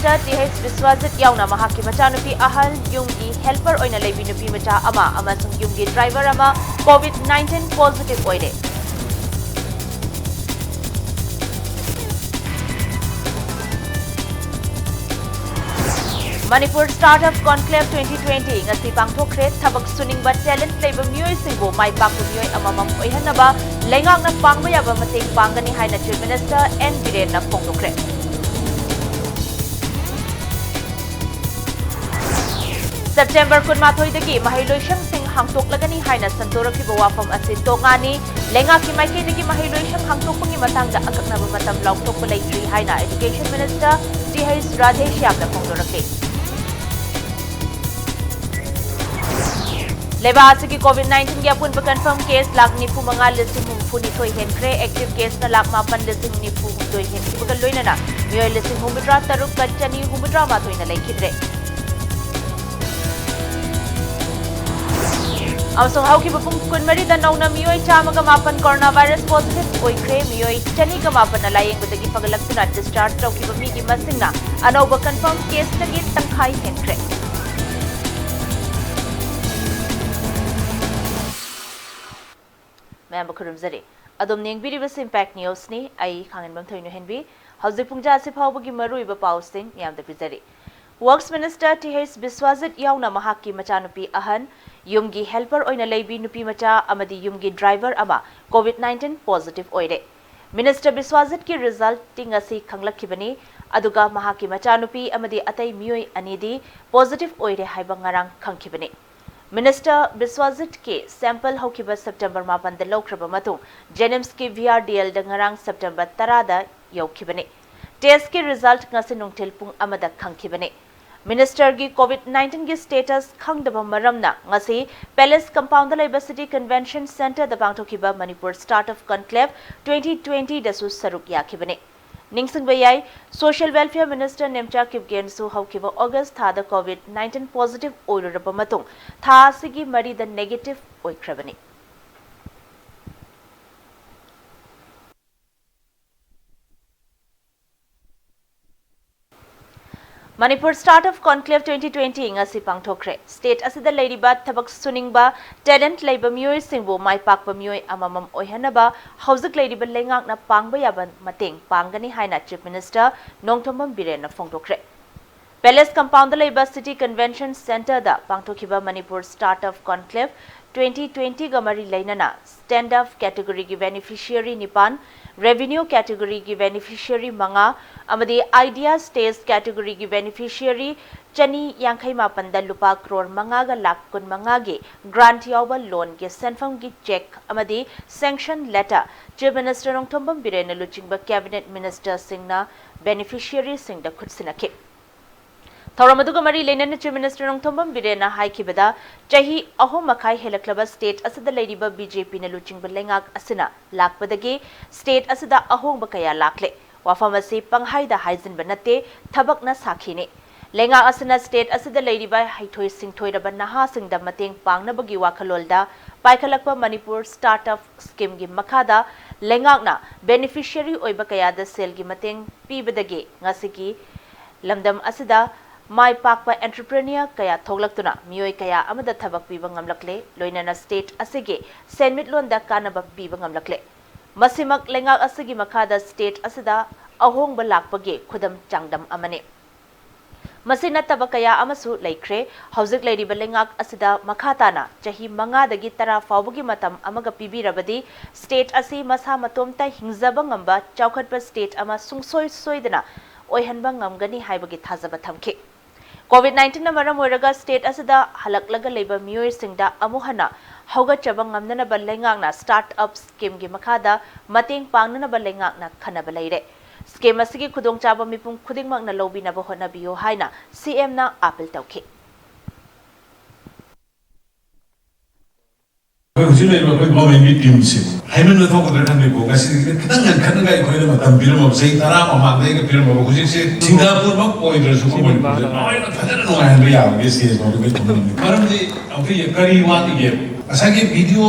Minister TH Biswajit yauna mahaki machanupi ahal yumgi helper oina leibi nupi macha ama amasung yumgi driver ama COVID-19 positive oire. Manipur Startup Conclave 2020 ngasi pangthokre thabak suningba talent labor miyoi singbo mai pakpu miyoi amamam oihanaba lengak na pangba yaba mateng pangani haina Chief Minister N Biren na phongdokre. September kunmathoidagi mahiloisang sing hangtoklagani haina santorakiba wafam asi tongani lengaki maikidagi mahiloisang hangtokpangi matangda akaknaba matam lautokpa leitri haina Education Minister TH Radheshyam na phongdorakle. Leba asigi COVID-19 ki apun pa confirm case lak ni pumanga lising humfuni thoi henkre active case na lak mapan lising ni pu doi hen ki bagal loina na miyoi lising humudra taruk kachani humudra ma thoi na laikhidre. Amsong hauki bapung kunmari da nauna miyoi chamaga mapan coronavirus positive oikre miyoi chani ga mapan na layeng badagi pagalaktuna discharge tauki ba mi gi masingna anauba confirm case lagi tangkhai henkre. मैं बखरुम जरे अदम नेंगबिरी बस impact news ने आई खांगन बम थोइनो हेनबी हौजिक पुंजा से फावबगी मरुइबा पाउसिंग याम द प्रिजरी वर्क्स मिनिस्टर TH बिस्वाजित याउना महाकी मचानुपी अहन युमगी हेल्पर ओइना लेबी नुपी मचा अमदी युमगी ड्राइवर अमा कोविड-19 पॉजिटिव ओइरे मिनिस्टर बिस्वाजित की रिजल्ट टिंगसी खंगलखिबनी अदुगा महाकी मचानुपी अमदी अतै मियोय अनिदी पॉजिटिव ओइरे हाइबा ngarang खंगखिबनी Minister Biswajit ke sample hokiba September 8 da lokraba matung Jenims ki VRDL da ngarang September 10 da yaukhibani test ki result ngasi nungthil pung amada khangkhibani Minister gi COVID-19 gi status khangdaba maramna ngasi Palace Compound da Labor City Convention Center da bangthokiba Manipur Startup Conclave 2020 da su saruk yakhibani Ningsing bayai Social Welfare Minister Nemcha Kipgen su haukiba August tha da COVID-19 positive oiraba matung tha sigi mari da negative oikrabani Manipur Startup Conclave 2020 ngasi pangthokre state asida leiriba thabak suningba talent labor miyoi singbo mai pakba miyoi amamam oihanaba hauzik leiriba lengak na pangba yaban mateng pangani haina Chief Minister Nongthombam Biren na phongthokre Palace Compound Labor City Convention Center da pangthokiba Manipur Startup Conclave 2020 gamari lainana stand up category ki beneficiary nipan revenue category ki beneficiary manga amadi idea stage category ki beneficiary chani yankhai mapan da lupa crore manga ga lakh kun manga ge grant yawba loan ge senfam gi check amadi sanction letter Chief Minister Nongthombam Biren luchingba cabinet minister singna beneficiary sing da khutsinake Thoramaduga mari lenan Chief Minister Nongthombam Biren haikibada chahi ahom makhai helaklaba state asida leiriba BJP na luchingba lengak asina lakpadagi state asida ahong bakaya lakle wafamasi panghai da haizin banate thabak na sakhine lenga asina state asida leiriba haithoi singthoiraba naha singda mateng pangna bagi wakhalolda paikhalakpa Manipur startup scheme gi makhada lengakna beneficiary oiba kaya da sel gi mateng pibadagi ngasigi lamdam asida mai pakpa entrepreneur kaya thoglaktuna miyoi kaya amada thabak piba ngamlakle loinana state asige senmit londa kanaba piba ngamlakle masimak lengak asigi makhada state asida ahong balakpage khudam changdam amane masina tabakaya amasu laikre hauzik leiriba lengak asida makhatana chahi manga dagi tara fawbugi matam amaga pibirabadi state asi masa matomta hingzaba ngamba chaukhatpa state ama sungsoi soidana oihanba ngamgani haibagi thazaba thamke COVID-19 na maram oiraga state asida halaklaga leiba miyoi singda amuhana hauga chabang ngamnana balengak na startup scheme gi makhada mateng pangnana balengak na khanaba leire scheme asigi khudong chaba mipum khudingmak na lobi na bahona biyo haina CM na appeal tawkhe Hujil leiriba koi government team se haimen no thok dra thamne ko kasi kitang khan ga ko na tam biram ob sei tara ma ma de ga biram ob hujil se Singapore ma koi dra su ko mo ai na thada no ai ya ge se ko ge ko maram ji okay kari wa ti ge asagi video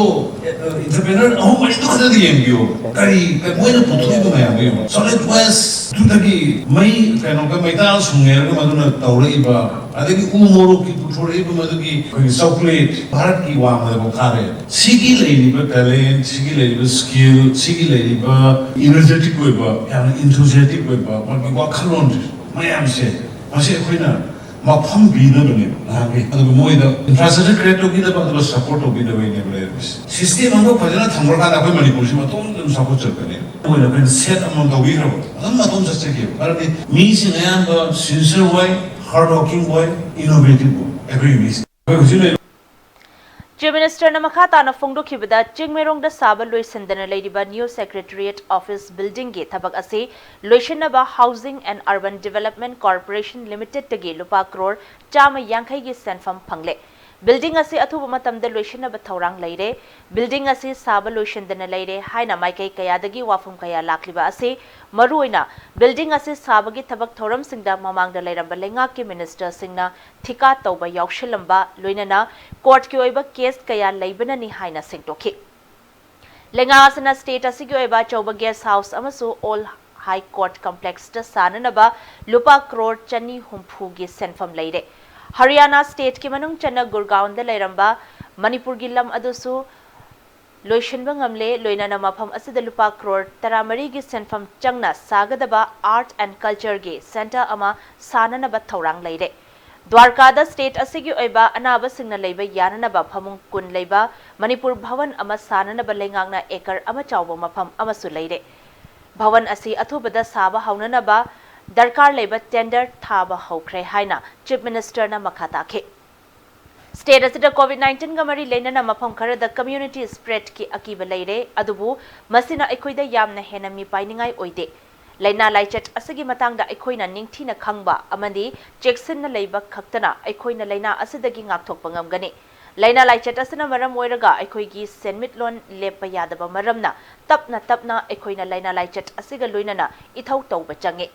entrepreneur oh mari to kada diem bio kari moina putu ko maya bio solid west tu tagi mai kano ka mai ta sungel ko maduna tawre iba adagi umoro ki puthore iba madagi ko chocolate bharat ki wa ma ko khare sigi lady ba talent sigi lady ba skill sigi lady ba energetic ko iba ya enthusiastic ko iba ma ki wa khalon mayam se mase koina mafam bina bane nage adu moida infrastructure create to bina ba support to bina bane players system amgo phajana thamor ka da koi manipur si ma ton dum support chal kane moida ben set among the we have adam ma ton chaste ki karani me sin am ba sincere way hard working boy innovative boy every week Chief Minister Namakata na Fongdokibada Chingmerong da Saba Loisendana Ladyba New Secretariat Office Building Ge Tabak Ase Loishanaba Housing and Urban Development Corporation Limited Tagi Lupa Crore Chama Yankai Ge Senfam Pangle Building Ase Athuba Matamda Loishanaba Taurang Laide Building Ase Saba Loishendana Laide Haina Maikai Kayadagi Wafum Kaya Lakliba Ase Maruina Building Ase Sabagi Tabak Thoram Singda Mamangda Lairamba Lengaki Minister Singna Thika Tauba Yaushalamba Loinana Court ki oiba case kaya laibana ni haina singtoki lenga asana state asigi oiba chauba guest house amasu all high court complex ta sananaba lupa crore chani humpu gi senfam leire Haryana state ki manung chana Gurgaon da lairamba Manipur gi lam adusu loishanba ngamle loinana mafam asida lupa crore taramari gi senfam changna sagadaba art and culture gi center ama sananaba thaurang leire Dwarkada state asigi oiba anaba singna leiba yananaba phamung kun leiba Manipur Bhavan ama sananaba lengangna ekar ama chawba mafam amasu leire Bhavan asi athubada saba haunanaba darkar leiba tender thaba hokre haina Chief Minister na makhata khe State asida COVID-19 ga mari leinana mafam khara da community spread ki akiba leire adubu masina ekoida yamna hena mi painingai oide Laina Laichet Asagi Matanga Equina Ningtina Kangba Amandi Jackson Labor Kaktana Equina Laina Asidagi Ngaktok Pangamgani Laina Laichet Asana Maram Weraga Equigi Senmitlon Lepayadaba Maramna Tapna Equina Laina Laichet Asiga Luinana Itau Toba Changi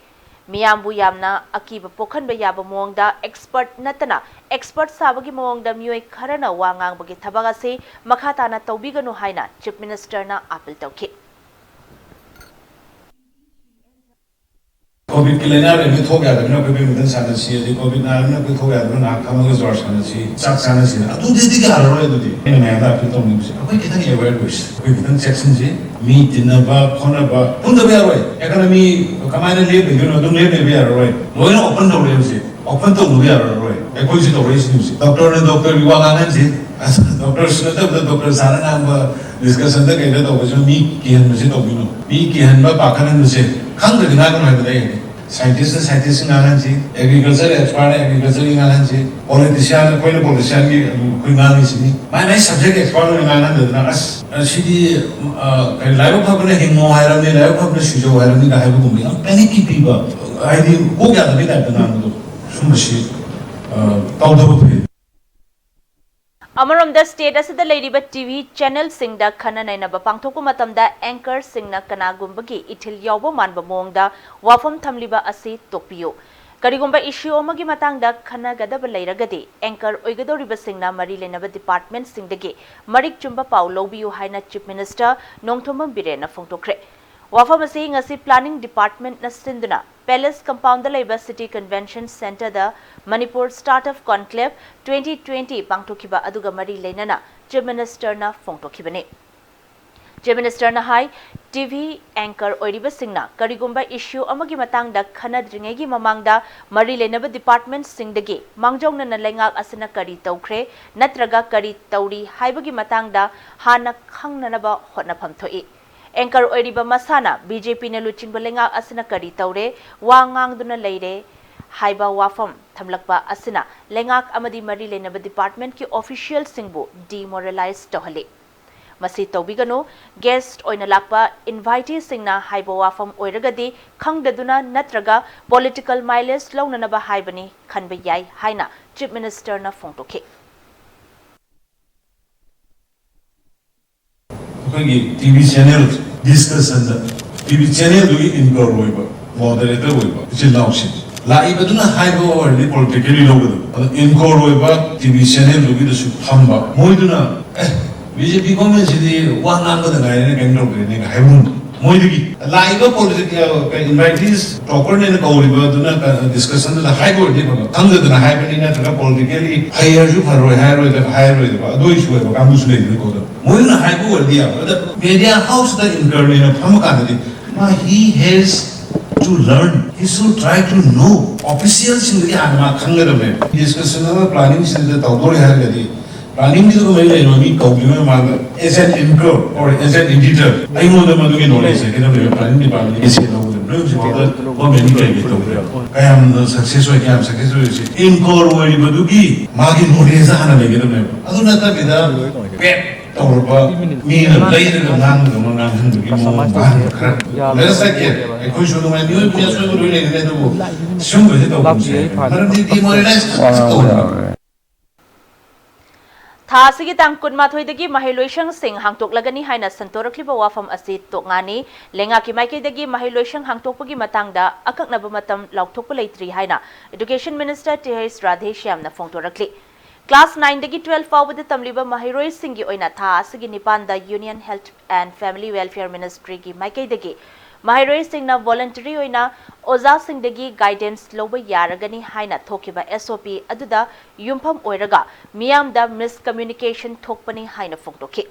Miambu Yamna Akiba Pokan Bayaba Monda Expert Natana Expert Sabagi Monda Mue Karana Wangang Bagi Tabagase Makatana Tobigano Haina Chief Minister na Apple Toki COVID ke lena re tho gaya na pe mudan sana si je COVID na pe tho gaya na khama ga jor sana si chak sana si adu de di ga ro edu di ne me da pe to ni si koi kita ni aware wish koi mudan section je mi dinaba khona ba punda be ro economy kamane le be no dum le be ro lo no open do le si open to no be ro e koi si to re si doctor ne doctor bi wa ga si doctor se to doctor sana na ba discussion da ke da to mi ki han si to bi no mi ki han ba pa kan se khang de na ko na de scientist ngalansi agriculture expert agriculture ngalansi politician ki koi ngali sini mai subject expert ngalan de na as sidi kai live public hingo hairam ne live public shujo hairam ni ga haibu gumi panic ki piba ai di ho gya da be da na do sumshi tawdabu pe Amaram the state asida Ladybird TV channel singda khana naina ba pangthoku matamda anchor singna kana gumbagi ithil yawbo manba mongda wafam thamliba asi tokpiyo karigumba issue amagi matangda khana gadaba leiragadi anchor oigadoriba singna mari lenaba department singdagi marik chumba paw lobiyu haina Chief Minister Nongthomam Birena phongtokre wafam asi ngasi planning department na sinduna Palace Compound the Labour City Convention Center the Manipur Startup Conclave 2020 Pangtokiba Aduga Mari Lenana Chief Minister na Fongtokibane Chief Minister na Hai TV anchor Oiriba Singna Karigumba issue amagi matangda khana dringegi mamangda Mari Lenaba department singdagi mangjongna na lengak asana kari tawkre natraga kari tawri haibagi matangda hana khangnanaba hotnafam thoi Anchor Oiriba Masana, BJP na Luchin Balenga Asina Kari Taure, Wangang Duna Leire, Haiba Wafam, Tamlakba Asina, Lengak Amadi Mari Lenaba Department ki official singbo demoralized Tohale. Masi Tobigano, guest Oinalakba, invitee singna Haiba Wafam Oiragadi, Kang Daduna Natraga, political mileage Launanaba Haibani, Kanbayai, Haina, Chief Minister na Fongtoke. TV channel discussion TV channel do incur hoiba moderator hoiba chil nausin la ibaduna haiba or ni politically logo incur hoiba TV channel do su thamba moiduna BJP government sidi one number the guy ne kendo ne ga haibun moidigi laiba political invitees proper ne ko riba duna discussion la high board de ba tang de na high ni na ta politically higher ju pharo higher ba do issue ba kam su le ko da moi na high board dia da media house da intern ne pham ka de ma he has to learn. He should try to know. Officials in the anima kangarame. Discussion of planning is the Tautori Hargadi. Planning is the way I know me, as an anchor or as an editor. I know the Maduki knowledge. I can planning department is in over the news or many people. I am the successor, I am successor. In core, where Maduki, Magi Moreza and I get a member. Adunata with a pet. Me and a lady of Nan, the Monan, to give more let's take it. I push on my new yes, we will relate to the book. Soon with it, Thasigi tangkun mathoidagi mahiloishang sing hangtok lagani haina santorakliba wafam asi tokngani lenga ki maikidagi mahiloishang hangtokpagi matangda akaknaba matam laukthokpa leitri haina Education Minister T.H. Radheshyam na phongtorakli. Class 9 dagi 12 fawbada tamliba mahiroi singi oina tha asigi nipanda Union Health and Family Welfare Ministry gi maikaidagi mahiroi singna voluntary oina oza singdagi guidance loba yaragani haina thokiba SOP aduda yumpham oiraga miyamda miscommunication thokpani haina phongtoki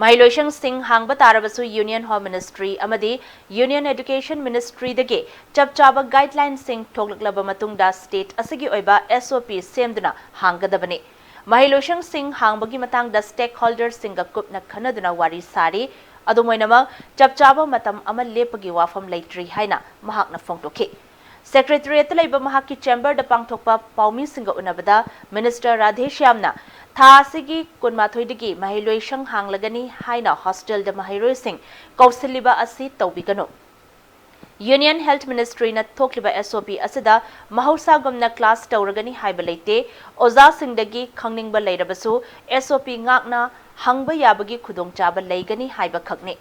Mahiloishang Singh hangba tarabasu Union Home Ministry amadi Union Education Ministry dagi chapchaba guidelines sing thoklaklaba matungda state asigi oiba SOP semduna hanggadabani Mahiloishang Singh hangbagi matangda stakeholders singa kupna khanaduna wari sari adumoinama chapchaba matam ama lepagi wafam leitri haina mahakna phongtoki Secretariat laiba mahaki chamber da pangthokpa paumi singa unabada Minister Radheshyamna Thasigi kunmathoidagi mahiloishang hanglagani haina hostel da mahiroi sing kausiliba asi tawbigano Union Health Ministry na thokliba SOP asida mahausagomna class tawragani haibalaite oza singdagi khangningba leirabasu SOP ngakna hangba yabagi khudongchaba leigani haiba khakne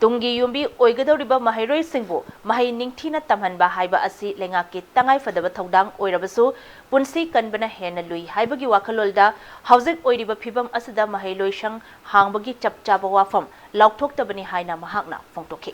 Tungi yumbi oigadoriba mahiroi singbu mahi ningthina tamhanba haiba asi lengaki tangai fadaba thodang oirabasu punsi kanbana hena lui haibagi wakhalolda hauzik oiriba phibam asida mahiloishang hangbagi chapchaba wafam laukthoktabani haina mahakna phongtokhi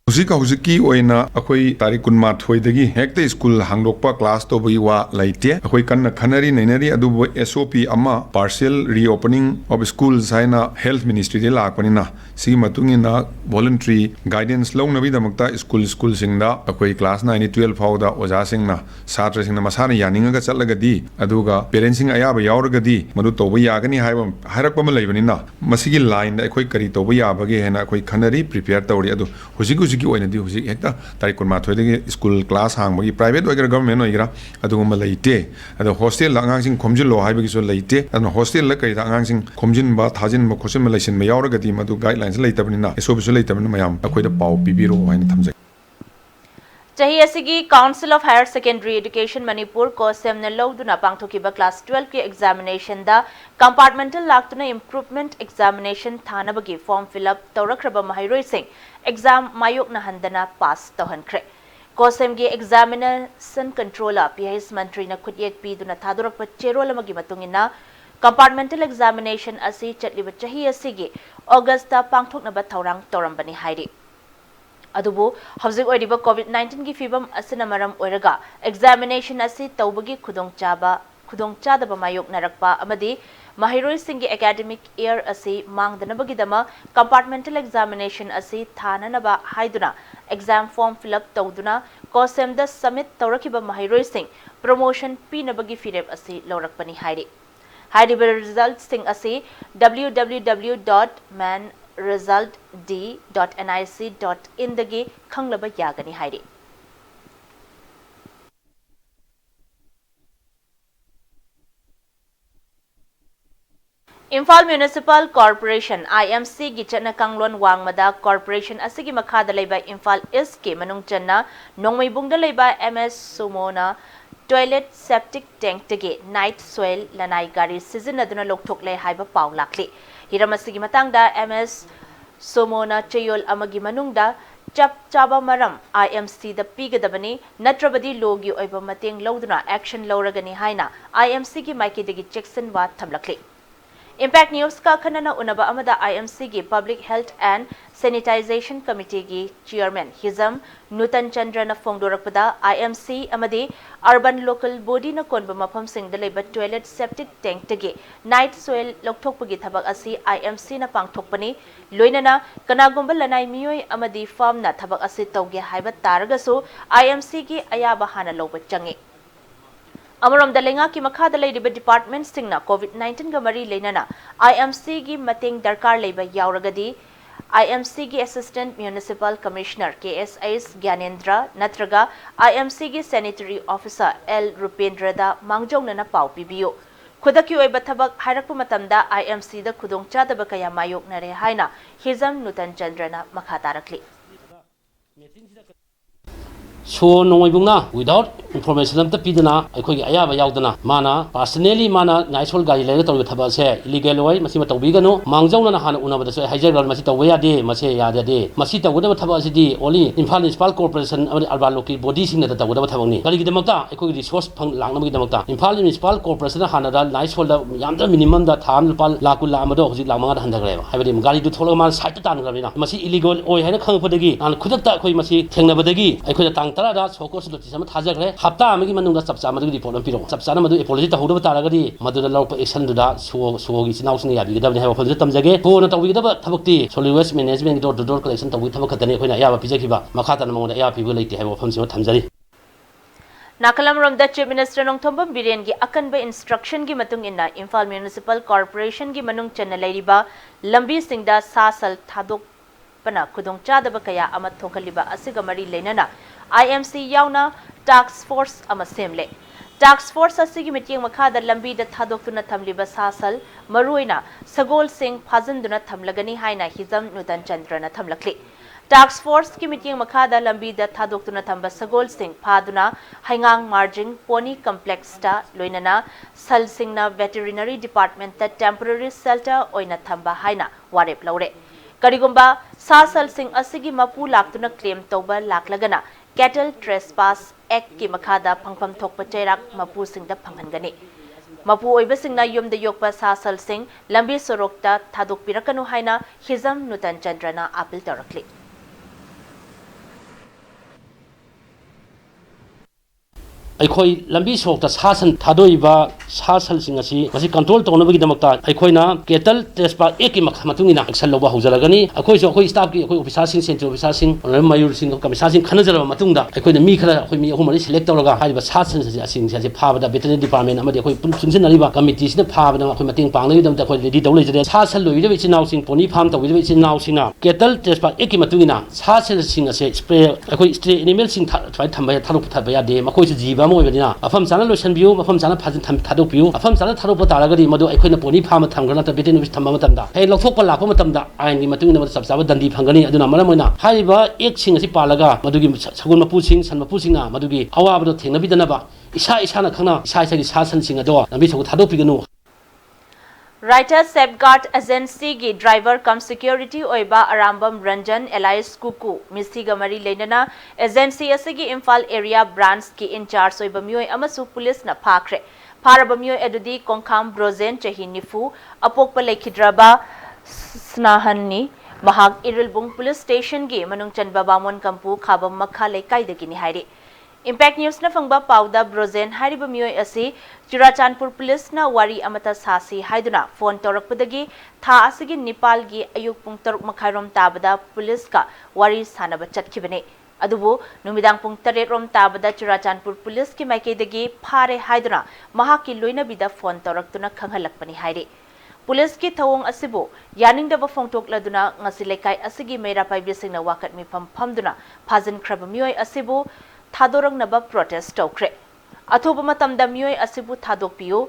Huziki oina akoi tarik kunma thoidagi hekta school hanglokpa class to wa laite akoi kanna khanari nainari adubo SOP ama partial reopening of schools haina health ministry de lakpanina si matungina voluntary guidance longnabi damakta school singda akoi class 9 12 fawda oja singna satra singna masana yaninga ga chatlagadi aduga parents sing ayaba yauragadi madu toba yagani hairakpa ma leibanina masigi line da akoi kari toba yabage hena akoi khanari prepare tawri adu huziki की ओइनदी हुजिक हेक्ता तारिक कुन माथोइदगी school class हांगबगी private ओइगर government ओइगरा अदुगुम लैते अदो hostel आंगांसिंग खोमजिलो हाइबगी सो लैते अदो hostel ल कइदा आंगांसिंग खोमजिन बा थाजिन म खोसिन म लैसिन म यावरगदी मदु गाइडलाइंस लैतबनिना एसोबिसो लैतबनिना मयाम अखोइदा पाउ पिबिरो हाइन थमजै Chahi asigi Council of Higher Secondary Education Manipur ko semna lawduna pangthokiba class 12 ki examination da compartmental laktuna improvement examination thanabagi form fill up tawrakraba mahiroi sing exam mayok na handana pass tawhankre ko semgi examination controller PHS mantri na khudyek pi duna thadurakpa cherolamagi matungina compartmental examination asi chatliba chahi asigi August ta pangthoknaba thawrang tawrambani hairi Adubu hauzik oiriba COVID-19 ki fibam asina maram oiraga examination asi tawbagi khudongchadaba mayok narakpa amadi mahiroi singi academic year asi mangdanabagi dama compartmental examination asi thananaba haiduna exam form fill up tawduna kosemda submit tawrakiba mahiroi sing promotion pinabagi firep asi lorakpani hairi hairiba results sing asi www.manresultd.nic.in dagi khanglaba yagani hairi Imphal Municipal Corporation IMC gi chana kanglon wangmada corporation asigi makhada leiba Imphal East ki manung channa nongmaibungda leiba MS Sumona toilet septic tank tagi night soil lanai gari sizinaduna lokthokle haiba paw lakli hiram asigi matangda MS Sumona chayol amagi manungda chap chaba maram IMC da pigadabani natrabadi logi oiba mateng loduna action loragani haina IMC gi maikidagi Jackson wa thamlakli. Impact News ka khanana unaba amada IMC gi Public Health and Sanitization Committee gi Chairman Hizam Nutan Chandra na fongdorakpada IMC amadi Urban Local Body na konba mafam sing dalaiba toilet septic tank tagi night soil lokthokpagi thabak asi IMC na pangthokpani loinana kanagumba lanai miyoi amadi farm na thabak asi tawge haiba taragasu IMC gi ayaba hana loba changi. Amarom dalenga ki makha dalai riba department singna COVID-19 ga mari lenana IMC gi mateng darkar leiba yauragadi IMC gi Assistant Municipal Commissioner KSIS Gyanendra natraga IMC gi Sanitary Officer L Rupendra da mangjongna na pau pibiyo khudaki oiba thabak hairakpa matamda IMC da khudongchadaba kaya mayoknare haina Hizam Nutan Chandrana makha tarakli. So no without information of the pidana, I could ayaba yaudana, mana, personally mana, natural guy later with Tabase, illegal way, Masima Tobigano, Mangjona Han Una, the Hajar Masita Wea de, Masaya de, Masita, whatever Tabasidi, only in Municipal Corporation, Alba local bodies in the whatever Taboni. Kaligidamata, I could resource Pang Langamidamata. In Municipal Corporation, Hanada, nice holder, Yamda minimum that Ham Lakula Amado, Lamad Handagreva. I have Gari to Toloman, Satan Gravina, Masi illegal, or had a Kampodagi, and could have Masi, Tenabadagi, I could have tanked. Focus to some Tajak, Hapta, making Manunga Sapsama report on Piro. Sapsana, a politic hold of Taragadi, Madura Lopa Exandra, so is now near. You don't have a positive Jagay, who not with about Tabaki, so West Management door to door collection with Tabakatani when I have a Pizakiba, Makatan among the air people like to have a function of Tanzari. Nakalam the Chief Minister Nong Tombam Biren gi akan ba instruction gi matung inna Imphal Municipal Corporation gi manung channelaiba lambi singda sasal thadok pana khudong chadaba kaya amat thokaliba asiga mari lenana IMC yauna task force ama semle task force asigi meeting makhada lambi da thadoktuna thamliba sasal maruina sagol singh phajanduna thamlagani haina Hizam Nutan Chandra na thamlakli task force ki meeting makhada lambi da thadoktuna thamba sagol singh phaduna haingang margin pony complex ta loinana sal singh na veterinary department ta temporary shelter oina thamba haina warep laure karigumba sasal singh asigi mapu laktuna claim toba laklagana Cattle Trespass Act ki makhada phangpham thokpa chairak mapu singda phangangani mapu oiba singna yumda yokpa sasal singh lambi sorokta thadok pirakanu haina Hizam Nutan Chandrana appeal tarakli Aikoi lambi sok ta sasan thadoiba sasal singasi masi control tonabagi damakta aikoina cattle trespass eki matungina action loba haujalagani akoi so akoi staff ki akoi officer sing central officer sing mayur sing commissioner sing khanajala matungda aikoina mi khala akoi mi ahumari select tawraga haiba sasan sing sing phaba veterinary department amadi akoi punsin nariba committee sina phaba na akoi mating pangnagi damta akoi ready tawlei jade sasan loide bichi naw sing pony farm tawide bichi naw singna cattle trespass eki matungina sasan sing ase spray akoi stray animal sing thai thamba tharuk thaba de makoi jiba moibadina afam sana lotion view afam sana phajin thadok view afam sana tharok taragadi madu aikoina pony farm thamgrana ta veterinary thamba matamda hey lokthokpa lakpa matamda aini matungina sabsaba dandi phangani aduna maramoina haiba ek sing asi palaga madugi sagun mapu sing san mapu singna madugi awabado thengnabidanaba isa na khangna isa gi sasan sing ado nabi sogu thadok piganu Writer Safeguard Agency gi driver cum security oiba Arambam Ranjan Elias Kuku Misiga Mari Lenana Agency asigi Imphal area branch ki in charge oiba mioi amasu police na phakre Pharaba mioi edudi Kongkham Brozen chahi nifu apokpa lekhidraba snahanni mahak Irilbung police station gi manung chanba bamon kampu khabam makha lekai dagini hairi Impact News na fangba pauda Brozen hariba mioi asi Churachandpur police na wari amata sasi haiduna phone torakpadagi tha asigi Nepal gi ayuk pung 3 makhairom tabada police ka wari sanaba chatkibane adubu numidang pung 3 rom tabada Churachandpur police ki maikaidagi phare haiduna mahaki loinabida phone toraktuna khanghalakpani hairi Police ki thawong asibu yaningdaba phongtokladuna ngasi lekai asigi mera paibisingna wakat mi phamduna phajin khraba mioi asibu thadorang naba protest tokre athoba matamda mioi asibu thadokpiu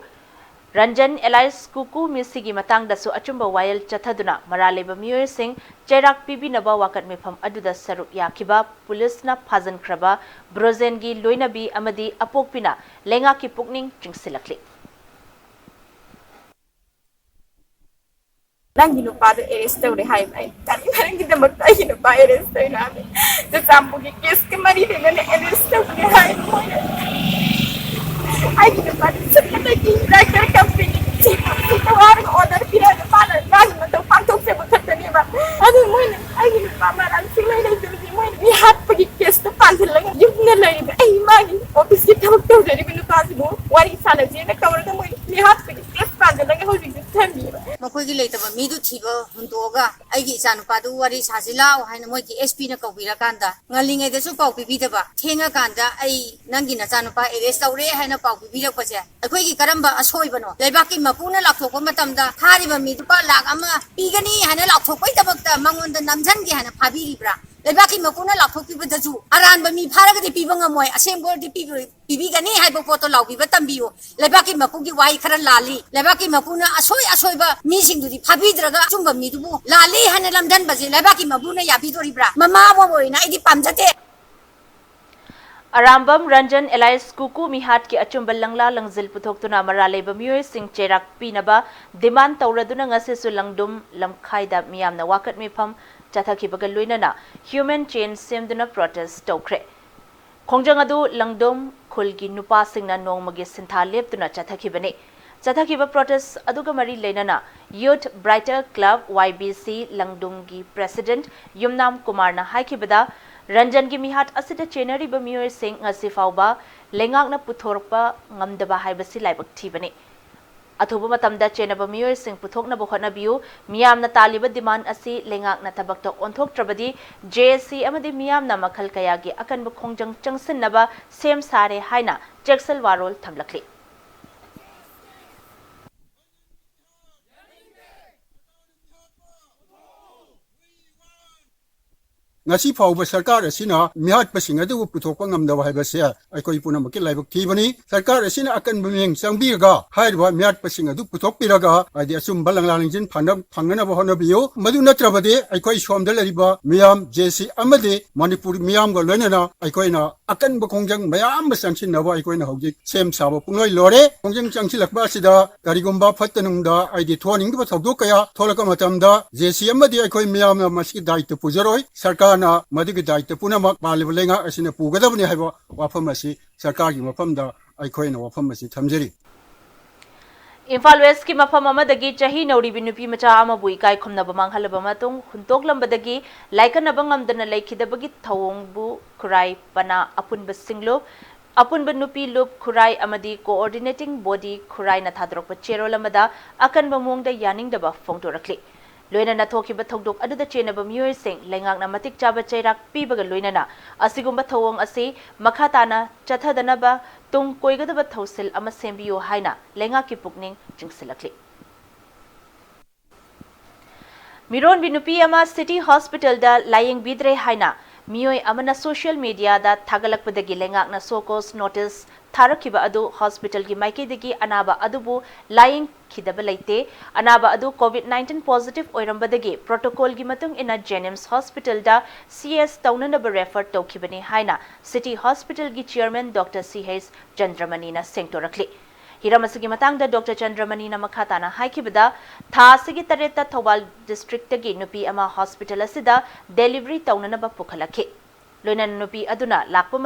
Ranjan Elias Kuku misigi matangdasu achumba wayal chathaduna maraleba mioi sing chairak pibi naba wakat mifam aduda saruk yakiba police na phajin khraba Brozen gi loinabi amadi apokpina lenga ki pukning chingsilakli Nangi no pada arrest tawre hai mai kani marangi damak ta hi no pa arrest tai na the sampu ki case ke mari de ne arrest tawre hai ai ki no pada sabta ki director company si to war order pira de pala nang no to pang tok se ba khat ne ba adu moi ne ai ki no pa maran si mai ne de moi ni hat pa ki case to pan la yuk ne la ni ai ma ni office ki tok to de ni pa si bo wari sala je ne kawar de moi ni hat pa ki case pan la ga ho ji thambi ba ꯃꯈꯣꯏꯒꯤ ꯂꯩꯇꯕ ꯃꯤꯗꯨ ꯊꯤꯕ ꯍꯨꯟꯗꯣꯛꯑꯒ ꯑꯩꯒꯤ ꯏꯆꯥꯅꯨꯄꯥꯗꯨ ꯋꯥꯔꯤ ꯁꯥꯁꯤ ꯂꯥꯎ ꯍꯥꯏꯅ ꯃꯣꯏꯒꯤ SP ꯅ ꯀꯧꯕꯤꯔꯀꯥꯟꯗ ꯉꯜꯂꯤꯉꯩꯗꯁꯨ ꯄꯥꯎ ꯄꯤꯕꯤꯗꯕ ꯊꯦꯡꯉꯀꯥꯟꯗ ꯑꯩ ꯅꯪꯒꯤ ꯅꯆꯥꯅꯨꯄꯥ ꯑꯦꯔꯦꯁ ꯇꯧꯔꯦ ꯍꯥꯏꯅ ꯄꯥꯎ ꯄꯤꯕꯤꯔꯛꯄꯁꯦ ꯑꯩꯈꯣꯏꯒꯤ ꯀꯔꯝꯕ ꯑꯁꯣꯏꯕꯅꯣ ꯂꯩꯕꯥꯛꯀꯤ ꯃꯄꯨꯅ ꯂꯥꯎꯊꯣꯛꯄ ꯃꯇꯝꯗ ꯐꯥꯔꯤꯕ ꯃꯤ ꯂꯨꯄꯥ ꯂꯥꯈ ꯑꯃ ꯄꯤꯒꯅꯤ ꯍꯥꯏꯅ ꯂꯥꯎꯊꯣꯛꯄꯩꯗꯃꯛꯇ ꯃꯉꯣꯟꯗ ꯅꯝꯖꯟꯒꯦ ꯍꯥꯏꯅ ꯐꯥꯕꯤꯔꯤꯕ꯭ꯔꯥ ꯂꯩꯕꯥꯛꯀꯤ ꯃꯄꯨꯅ ꯂꯥꯎꯊꯣꯛꯄꯤꯕꯗꯁꯨ ꯑꯔꯥꯟꯕ ꯃꯤ ꯐꯥꯔꯒꯗꯤ ꯄꯤꯕ ꯉꯝꯃꯣꯏ ꯑꯁꯦꯡꯕ ꯑꯣꯏꯔꯗꯤ ꯄꯤꯕꯤꯒꯅꯤ ꯍꯥꯏꯕ ꯄꯣꯠꯇꯣ ꯂꯥꯎꯕꯤꯕ ꯇꯝꯕꯤꯌꯨ ꯂꯩꯕꯥꯛꯀꯤ ꯃꯄꯨꯒꯤ ꯋꯥꯍꯩ ꯈꯔ ꯂꯥꯜꯂꯤ ꯂꯩꯕꯥꯛꯀꯤ ꯃꯄꯨꯅ ꯑꯁꯣꯏꯕ ꯃꯤꯁꯤꯡꯗꯨꯗꯤ ꯐꯥꯕꯤꯗ꯭ꯔꯒ ꯑꯆꯨꯝꯕ ꯃꯤꯗꯨꯕꯨ ꯂꯥꯜꯂꯤ ꯍꯥꯏꯅ ꯂꯝꯗꯟꯕꯁꯦ ꯂꯩꯕꯥꯛꯀꯤ ꯃꯄꯨꯅ ꯌꯥꯕꯤꯗꯣꯔꯤꯕ꯭ꯔꯥ ꯃꯃꯥ ꯑꯃ ꯑꯣꯏꯅ ꯑꯩꯗꯤ ꯄꯥꯝꯖꯗꯦ Arambam Ranjan Elias Kuku Mihat ki achumba langla langzil puthok na mara leba miyoi sing cherak pinaba demand tauraduna ngase su langdum lamkhaida miyamna wakat mifam chathakibaga luinana human chain semduna protest tokre khongjang adu langdum khulgi nupa singna nongmagi sintha leptuna chathakibane Chathakiba protest aduga mari lenana Youth Brighter Club YBC Langdumgi President Yumnam Kumar na haikibada Ranjan gi mihat asida chenari ba miyoi sing ngasi fauba lengak na puthorpa ngamdaba haibasi laibak thibane athuba matamda chenaba miyoi sing puthokna bokhana biu miyam na taliba demand asi lengak na tabakta onthok trabadi JSC amadi miyam na makhal kaya gi akan ba khongjang changsin naba sem sare haina Jacksel Warol thamlakli ngasi fauba sarkar asina mihat pasing adu puthokpa ngamdawa haibase aikoi punamaki laibak thibani sarkar asina akan bumeng changbiraga hairwa mihat pasing adu puthokpiraga adi asum balanglangjin phangana ba honabiyo madu natrabade aikoi somda lariba miyam JC amade Manipur miyam ga loinana aikoina akan ba khongjang mayam ba changsinaba aikoina hojik sem saba pungloi lore khongjang changsilakba sida karigumba fattanungda aidi thoning ba thogdo kaya tholaka matamda JC amade aikoi miyam na maski daitya pujaroi sarkar na madigi daitya punamak balibalenga asina pugadabni haiba wafam asi sarkar gi mafamda aikoina wafam asi thamjeri Imphal West ki mafam amadagi chahi nauri binupi macha amabu ikai khomnaba manghalaba matung huntoklambadagi laikanaba ngamdana laikhidabagi thawongbu khurai pana apunba singlo apunba nupi lup khurai amadi coordinating body khurai na thadrokpa cherolamada akanba mongda yaningdaba phongtorakli loina na thokiba thogdok aduda chenaba miyoi sing lengak na matik chaba chairak pibaga loina na asigumba thawong asi makhatana chathadanaba tung koigadaba thausil ama sembiyo haina lengak ki pukning jingsilakli Miron binupi ama City Hospital da lying bidre haina miyoi amana social media da thagalakpadagi lengak na sokos notice Tharakiba adu hospital ki maikidagi anaba adubu lying khidaba leite anaba adu COVID-19 positive oirambadagi protocol gi matung ina Jenims Hospital da CS taunanaba refer tokibani haina City Hospital gi chairman Dr. CH Chandramani na sengtorakli Hiramasigi matangda Dr. Chandramani na makhatana haikibada thasigi tareta Thobal district tagi nupi ama hospital asida delivery taunanaba pukhalakhi Loinan nupi aduna lakpa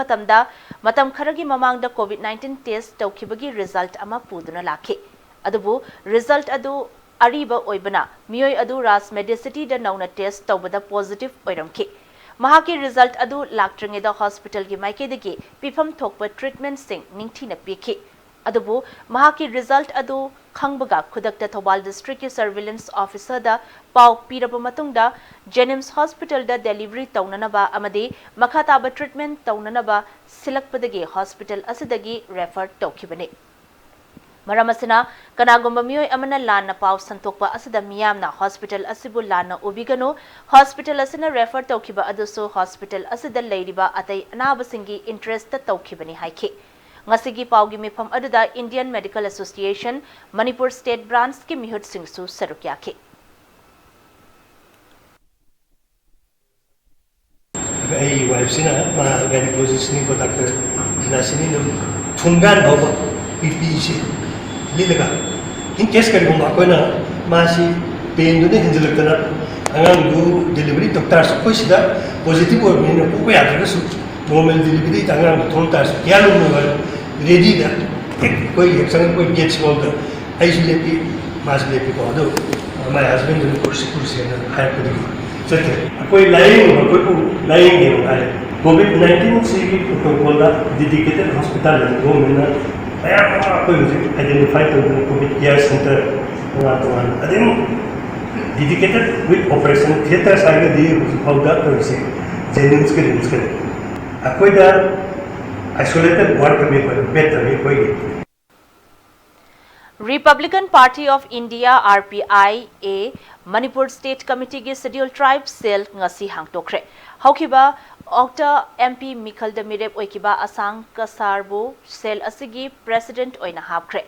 matam kharagi mamangda COVID-19 test tawkibagi result ama puduna lakhi adubu result adu ariba oibana miyoi adu ras medicity da nauna test tawbada positive oiramki mahaki result adu laktringeda hospital gi maikidagi pifam thokpa treatment sing ningthina pikhi adubu mahaki result adu khangbaga khudakta Thobal district ki surveillance officer da pau piraba matungda Jenims Hospital da delivery taunanaba amadi makhataba treatment taunanaba silakpadagi hospital asidagi refer tokibani maramasina kanagumba miyoi amana lana pau santokpa asida miyamna hospital asibu lana ubigano hospital asina refer tokiba aduso hospital asida leiriba atai anabasingi interest ta tokibani haiki ngasigi paugi mifam aduda Indian Medical Association Manipur State Branch ki mihut singsu sarukyaki ai websina ma gynecologist ni ko doctor nasini no thungan bhawa PPC lilaga in case kari bumba ko na ma si पेन दुने हिंजलकना angang du delivery doctor sa ko sida positive or min ko ya da su normal delivery angang thon ta su kya lu no ready da koi action koi get small da ai le pi mas le pi ko do my husband du kursi na hire ko di so koi lying ne ai COVID-19 se ki protocol da dedicated hospital da go mena ay koi identify to COVID care center to adem dedicated with operation theater side the how that to say Jennings ke akoi da isolated ward to be better koi Republican Party of India RPI Manipur State Committee ki Scheduled Tribes Cell ngasi hangtokre haukiba Octa MP Mikhal Damireb oikiba Asang Kasarbu Cell asigi President oina hapkre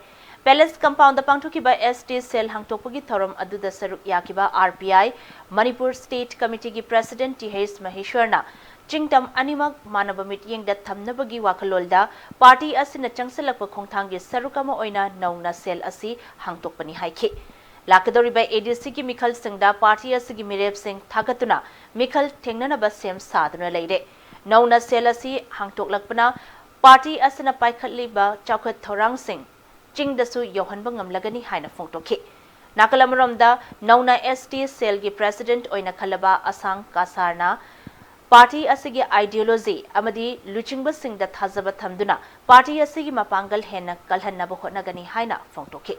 Palace Compound the Pangtokiba ST Cell Hangtokpagi Thorum Aduda Saruk Yakiba RPI Manipur State Committee ki President T.H. Maheshwarna Chingtam Animak Manabamit Ying that Thamnabagi Wakalolda Party Asina Changsalakpa Kongtangi Sarukama Oina Nauna Cell Asi Hangtokpani Haiki Lakadori by ADC ki Mikhal Singda Party Asigi Mireb Singh Thagatuna Mikhal Tengnana Basem Sadana Lady Nauna Cell Asi Hangtoklakpana Party Asina Paikatliba Chaukat Thorang Singh Ching dasu yohan bangam lagani haina photokhi Nakalamaromda Nauna ST Cell gi President oina khalaba Asang Kasarna Party asigi ideology amadi luchingba sing da thazaba thamduna Party asigi mapangal hena kalhanna ba hotnagani haina photokhi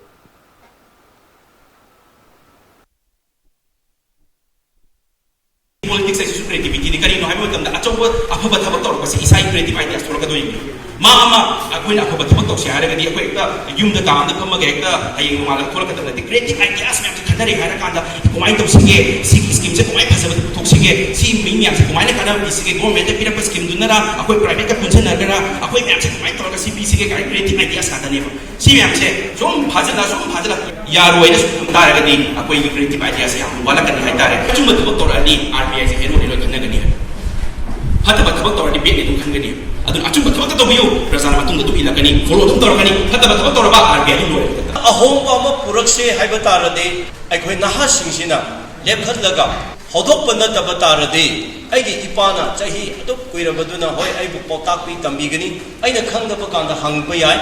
Politics is creativity ni kari no hai mo tamda achoba afaba thabak tor kasi isai creative ideas tor ka doi ma ama akoina afaba thabak tor se hare gadi akoi ekta yum da kam da phama ga ekta ai mala thol ka tamda creative ideas me khanare hara kanda komai to sige sig scheme se komai phasa thok sige si mi mi se komai na kana bi sige government pira pa scheme dunara akoi private ka puncha na gara akoi me se komai tor ka si bi sige ga creative ideas ka tane si me se som phajala yaroi na sum ta gadi akoi creative ideas ya wala kan hai tare chum thabak tor ani RPI se eno eno kanna gani hata ba thabak tor ni be ni kan gani adun achum ba thabak to biyo prasana matung to ilakani follow tum tor gani hata ba thabak tor ba RPI ni lo ahong ba ma purak se haiba tarade aikoi naha singsina lepkhat laga hodok panna tab tarade aigi ipana chahi aduk kuirabaduna hoi aibu potak pi tambi gani aina khangda ba kanda hangba yai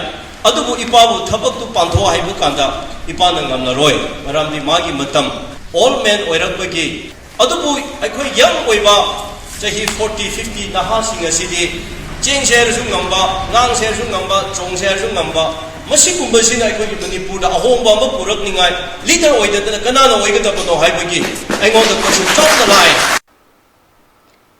adubu ipabu thabak tu pantho haibu kanda ipana ngamna roi maramdi magi matam all men oirakbagi adubu aikoi young oiba chahi 40 50 naha singa sidi cheng share su ngamba ngang share su ngamba chong share su ngamba masi kumba sina aikoi ki Manipur da ahomba ma purak ningai leader oida da kanana oiga da bono haibagi aingon da question chawda lai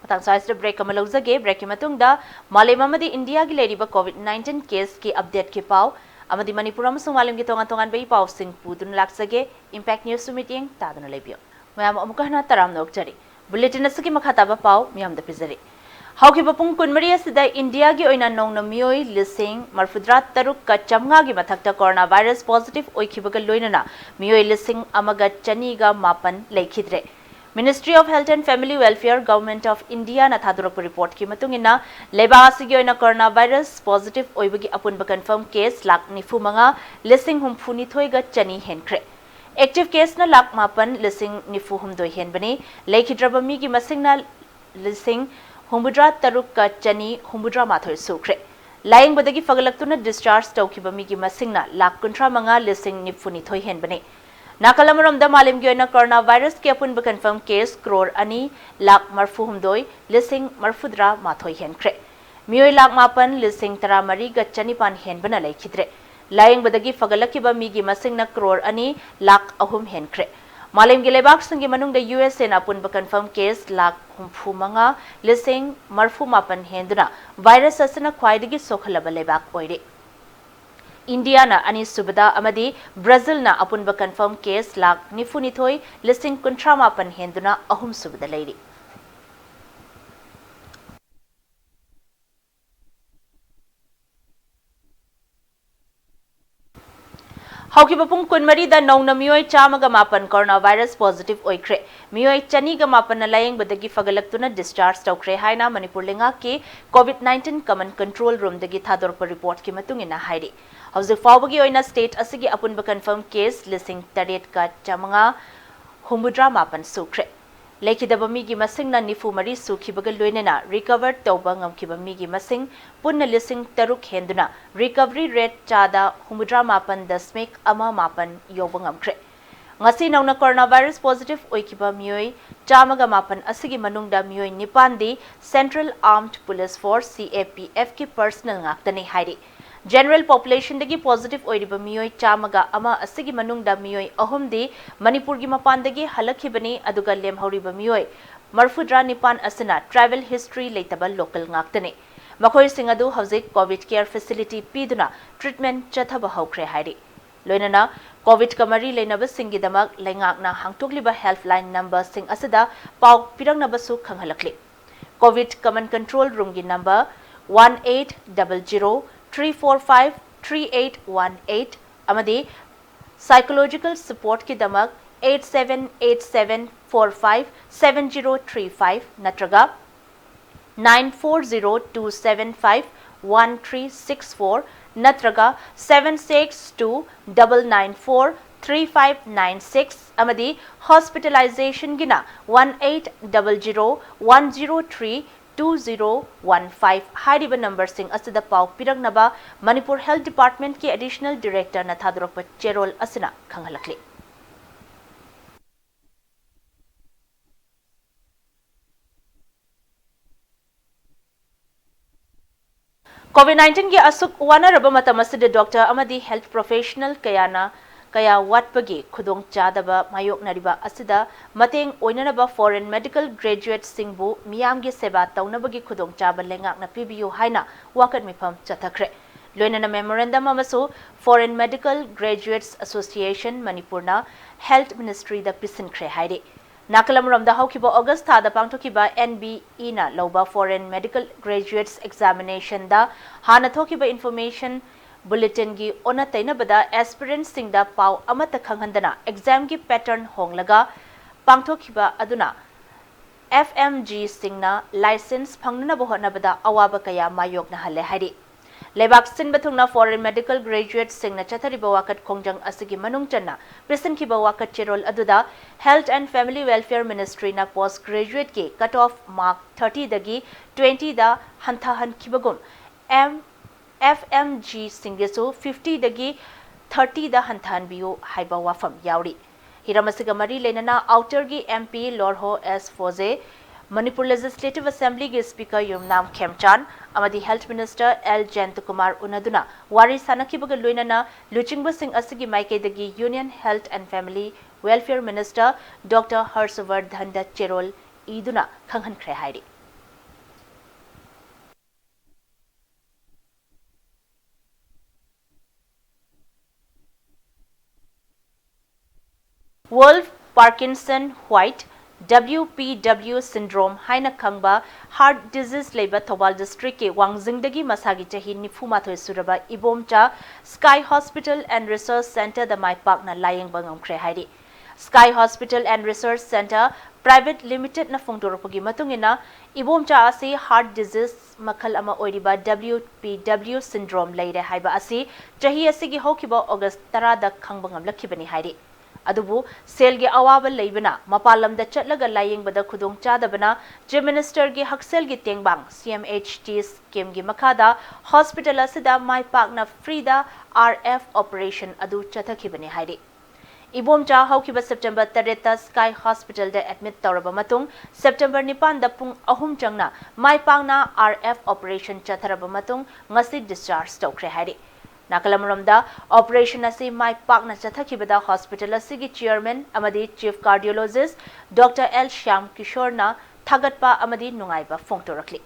Matang size break kamalawzage break ki matungda Malemamadi India gi leriba COVID-19 case ki update ki pau amadi Manipur amasung malim gi tongan bai pau sing pudun laksage impact news meeting tadana lebio Mayam amukahna taram noktari bulletin asaki makhataba pau miyam da pizari hauki bapung kunmari asida India gi oina nongna mioi lising marfudra taruk ka chamnga gi mathakta coronavirus positive oikhibaga loinana mioi lising amaga chani ga mapan leikhidre Ministry of Health and Family Welfare Government of India na thadurok report ki matungina leba asigi oina coronavirus positive oibagi apunba confirm case lak nifu manga lising humphuni thoiga chani henkre Active case na lak mapan lising nifu humdoi hen bani leikidraba mi ki masingna lising humbudra taruk ka chani humbudra mathoi sukre Lying badagi fagalaktuna discharge tawkiba mi ki masingna lak kuntra manga lising nifu ni thoi hen bani Nakalamaram da malim gi oina coronavirus ki apun ba confirm case crore ani lak marfu humdoi lising marfudra mathoi hen kre mioi lak mapan lising taramari ga chani pan hen bana leikidre Lying badagi fagalakiba migi masing na crore ani lak ahum henkre. Malim gilebak sangi manung da USA na pun ba confirm case lak humfu manga lising marfu mapan henduna virus asana khwaidagi sokhalaba lebak oire. India na ani subada amadi Brazil na apun ba confirm case lak nifu nithoi lising kuntra mapan henduna ahum subada leiri. Hauki bapung kunmari da nong na mioi chamaga mapan coronavirus positive oikre mioi chani ga mapan na laying badagi fagalaktuna discharge tawkre haina Manipur lenga ki COVID-19 common control room dagi thador pa report ki matungina hairi hauzik fawbagi oina state asigi apun ba confirm case lising taret ka chamanga humudra mapan sukre. Lekidaba migi masing na nifu mari sukhibaga loinena recover tauba ngamkiba migi masing punna lising taruk henduna recovery rate chada humudra mapan dasmik ama mapan yoba ngamkre. Ngasi nauna coronavirus positive oikiba mioi chamaga mapan asigi manungda mioi nipandi Central Armed Police Force CAPF ki personal ngaktani hairi. General population dagi positive oiriba mioi chamaga ama asigi manungda mioi ahumdi Manipur gi mapandagi halakhibani aduga lemhauriba mioi marfudra nipan asina travel history leitaba local ngaktani. Makoi singadu hauzik COVID care facility piduna treatment chathaba haukre hairi. Loinana COVID kamari leinaba singidamak lengakna hangtukliba helpline number sing asida pau pirangnabasu khanghalakli. COVID command control room gi number 1800-345-3818 amadi psychological support ki damak 8787457035 natraga 9402751364 natraga 762-994-3596 amadi hospitalization gina 1800-103-2015 hariba number sing asida pau piragnaba Manipur Health Department ki additional director na thadurokpa cherol asina khanghalakli. COVID-19 ki asuk wanaraba matam asida doctor amadi health professional kaya watpagi khudong chadaba mayok nariba asida mateng oinanaba foreign medical graduate singbu miyamgi seba taunabagi khudong chaba lengak na pibiyu haina wakat mifam chathakre. Loinana memorandum amasu Foreign Medical Graduates Association Manipurna Health Ministry da pisinkre haide. Nakalamuram da haukiba August thada pangthokiba NBE na loba Foreign Medical Graduates Examination da hana thokiba information Bulletin gi ona tainabada aspirants singda pau amata khanghandana exam gi pattern honglaga pangthokiba aduna FMG singna license phangnana bohonabada awaba kaya mayok na hale haide. Lebak sinba thungna foreign medical graduate singna chathariba wakat khongjang asigi manung channa prison kiba wakat cherol aduda Health and Family Welfare Ministry na postgraduate ki cut off mark 30 dagi 20 da hanthahan kibagun FMG singesu 50 dagi 30 da hanthan biu haiba wafam yauri. Hiramasiga mari lenana outer gi MP Lorho S Foze Manipur Legislative Assembly ge Speaker Yumnam Khemchan amadi Health Minister L Jayantakumar unaduna wari sanakibaga loinana luchingba sing asigi maikaidagi Union Health and Family Welfare Minister Dr. Harshavardhan da cherol iduna khanghan khre hairi. Wolf Parkinson White WPW syndrome haina khangba heart disease leba Thobal district ke Wangjingdagi masagi chahi nifumathoi suraba ibomcha Sky Hospital and Research Center da maipak na layeng bangam khre hairi. Sky Hospital and Research Center Private Limited na phongdoropagi matungina ibomcha asi heart disease makhal ama oiriba WPW syndrome leire haiba asi chahi asigi hokiba August 10 da khangbangam lakhibani hairi. Adubu selgi awaba leibana mapalam da chatlaga laying bada khudong chadabana Chief Minister gi haksel gi tengbang CMHT scheme gi makada hospital asida mai pakna frida RF operation adu chathakibani hairi. Ibomcha haukiba September 3 Sky Hospital da admit tawraba matung September 9 da pung ahum changna mai pakna RF operation chatharaba matung ngasi discharge tawkre hairi. Nakalamuramda operation asi mai pakna chathakibada hospital asigi chairman amadi chief cardiologist Dr. L Shyam Kishore na thagatpa amadi nungaiba phongtorakli.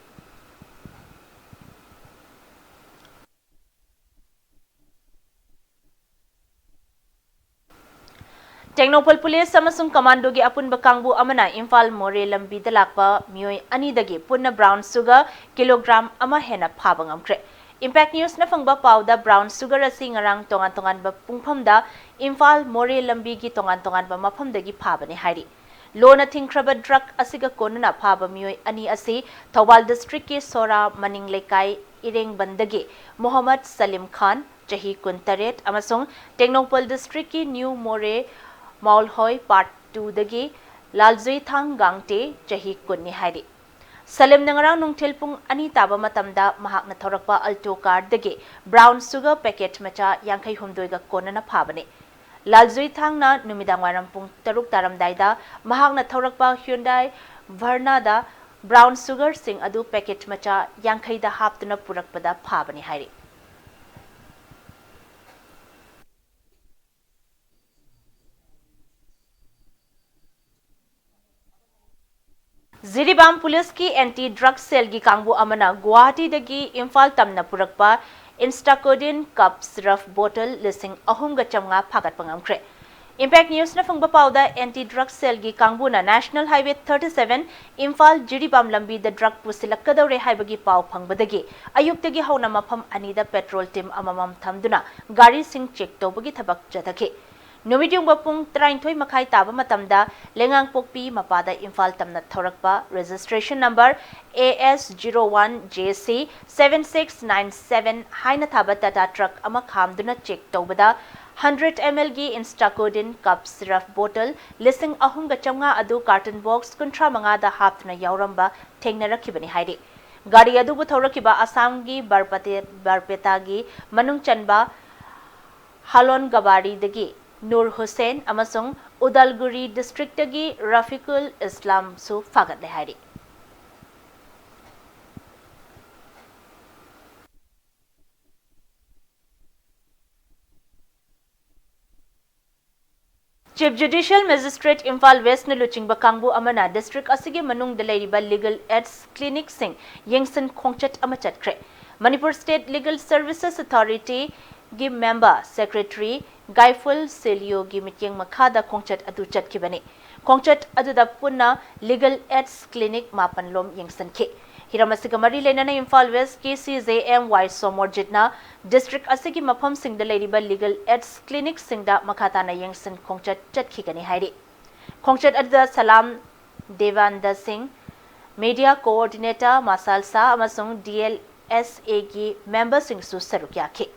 Technopol Police amasung commando gi apun bakangbu amana Imphal More lambi dalakpa mioi ani dagi punna brown sugar kilogram ama hena phabangam kre. Impact News na fangba pauda brown sugar asi ngarang tongan-tongan ba pungphamda Imphal More lambi gi tongan-tongan ba maphamdagi phabani hairi. Lona thingkraba drug asiga konana phaba mioi ani asi Thobal district ki Sora Maning Lekai Ireng Bandagi Muhammad Salim Khan chahi 38 amasung Technopol district ki New More Maulhoi 2 dagi Lalzui Thang Gangte Chahi Kunni Hairi. Salim nangarang nung tilpung ani taba matamda mahak na thorakpa alto car dagi brown sugar packet macha yangkai humdoi ga kona na phabani. Lalzui Thang na numidang warampung taruk taramdaida mahak na thorakpa Hyundai Verna da brown sugar sing adu packet macha yangkai da haptuna purakpada phabani hairi. Ziribam Police ki anti-drug cell gi kangbu amana Guwahati dagi Imphal tamna purakpa Instacodin cup syrup bottle lising ahum ga chamnga phagat pangamkre. Impact News na fungba pauda anti-drug cell gi kangbu na National Highway 37 Imphal Jiribam lambi da drug pusilakadaure haibagi pau phangbadagi ayuktagi hauna mafam anida petrol team amamam thamduna gari sing check tobagi thabak jathake. Numidyong bapung 33 makai taba matamda lengang pokpi mapada Imphal tamna thorakpa registration number AS01JC 7697 haina thaba tata truck ama khamduna check tobada 100 ml gi Instacodin cup syrup bottle listing ahum ga chamnga adu carton box kuntra manga da haptna yauramba thengnarakibani hairi. Gari adu bu thorakiba Assam gi Barpeta gi manung chanba Halon Gabari dagi Nur Hussain amasung Udalguri district dagi Rafiqul Islam su fagat lehari. Chief Judicial Magistrate Imphal West na luchingba kangbu amana district asigi manung dalariba legal aids clinic sing yengsan khongchat amachat kre. Manipur State Legal Services Authority gi member secretary Gaiful Selio gi mityeng makhada khongchat adu chatkibani. Khongchat adu da punna legal aids clinic mapanlom yengsan ke. Hiramasiga mari lenana Imphal West KCJMY Somorjitna district asigi mafam singda leriba legal aids clinic singda makhatana yengsan khongchat chatkigani hairi. Khongchat adu da Salam Devanda Singh media coordinator Masalsa amasung DLSA gi member sing su sarukya ke.